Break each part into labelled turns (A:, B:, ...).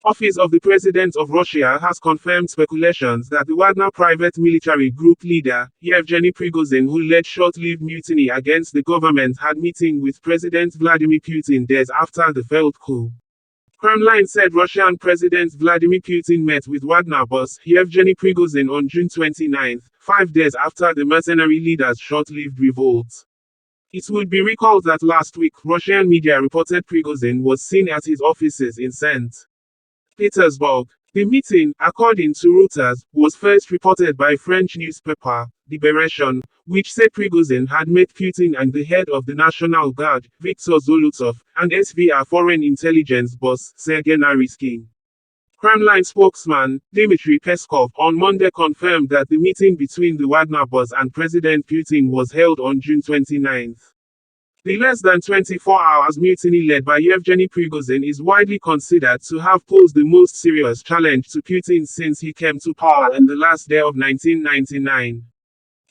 A: Office of the President of Russia has confirmed speculations that the Wagner private military group leader, Yevgeny Prigozhin, who led short-lived mutiny against the government, had meeting with President Vladimir Putin days after the failed coup. Kremlin said Russian President Vladimir Putin met with Wagner boss Yevgeny Prigozhin on June 29, 5 days after the mercenary leader's short-lived revolt. It would be recalled that last week, Russian media reported Prigozhin was seen at his offices in St. Petersburg. The meeting, according to Reuters, was first reported by French newspaper, Liberation, which said Prigozhin had met Putin and the head of the National Guard, Viktor Zolotov, and SVR foreign intelligence boss, Sergei Naryshkin. Kremlin spokesman, Dmitry Peskov, on Monday confirmed that the meeting between the Wagner boss and President Putin was held on June 29. The less than 24 hours mutiny led by Yevgeny Prigozhin is widely considered to have posed the most serious challenge to Putin since he came to power in the last day of 1999.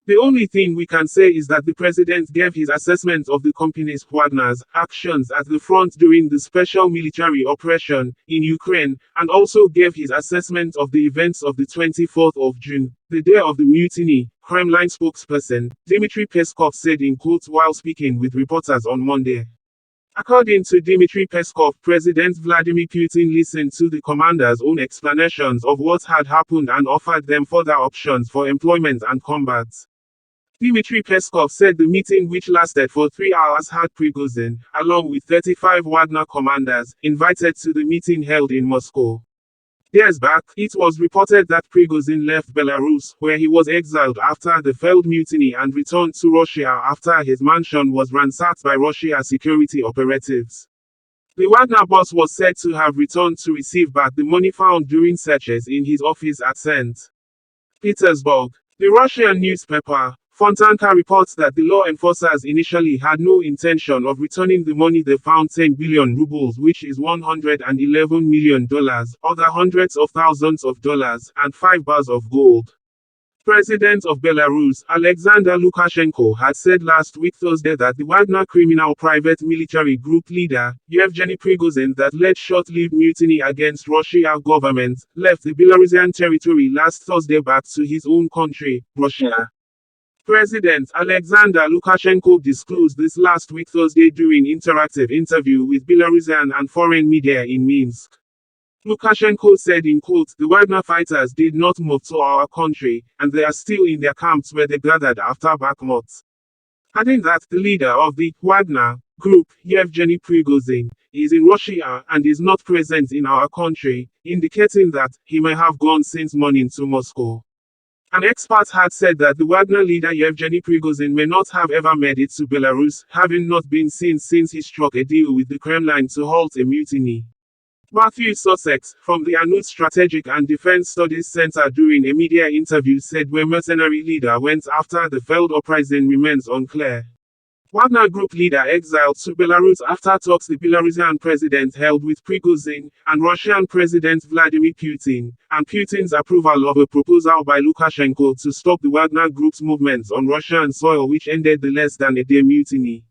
A: The only thing we can say is that the president gave his assessment of the company's Wagner's actions at the front during the special military operation in Ukraine, and also gave his assessment of the events of the 24th of June, the day of the mutiny, Kremlin spokesperson, Dmitry Peskov said in quotes while speaking with reporters on Monday. According to Dmitry Peskov, President Vladimir Putin listened to the commanders' own explanations of what had happened and offered them further options for employment and combat. Dmitry Peskov said the meeting, which lasted for 3 hours, had Prigozhin, along with 35 Wagner commanders, invited to the meeting held in Moscow. Years back, it was reported that Prigozhin left Belarus, where he was exiled after the failed mutiny, and returned to Russia after his mansion was ransacked by Russia's security operatives. The Wagner boss was said to have returned to receive back the money found during searches in his office at St. Petersburg. The Russian newspaper, Fontanka, reports that the law enforcers initially had no intention of returning the money they found, 10 billion rubles, which is $111 million, other hundreds of thousands of dollars, and 5 bars of gold. President of Belarus, Alexander Lukashenko, had said last week Thursday that the Wagner criminal private military group leader, Yevgeny Prigozhin, that led short-lived mutiny against Russian government, left the Belarusian territory last Thursday back to his own country, Russia. President Alexander Lukashenko disclosed this last week Thursday during interactive interview with Belarusian and foreign media in Minsk. Lukashenko said in quotes, "The Wagner fighters did not move to our country, and they are still in their camps where they gathered after Bakhmut." Adding that the leader of the Wagner group, Yevgeny Prigozhin, is in Russia and is not present in our country, indicating that he may have gone since morning to Moscow. An expert had said that the Wagner leader Yevgeny Prigozhin may not have ever made it to Belarus, having not been seen since he struck a deal with the Kremlin to halt a mutiny. Matthew Sussex, from the Anut Strategic and Defense Studies Center, during a media interview said where mercenary leader went after the failed uprising remains unclear. Wagner group leader exiled to Belarus after talks the Belarusian president held with Prigozhin and Russian President Vladimir Putin, and Putin's approval of a proposal by Lukashenko to stop the Wagner group's movements on Russian soil, which ended the less than a day mutiny.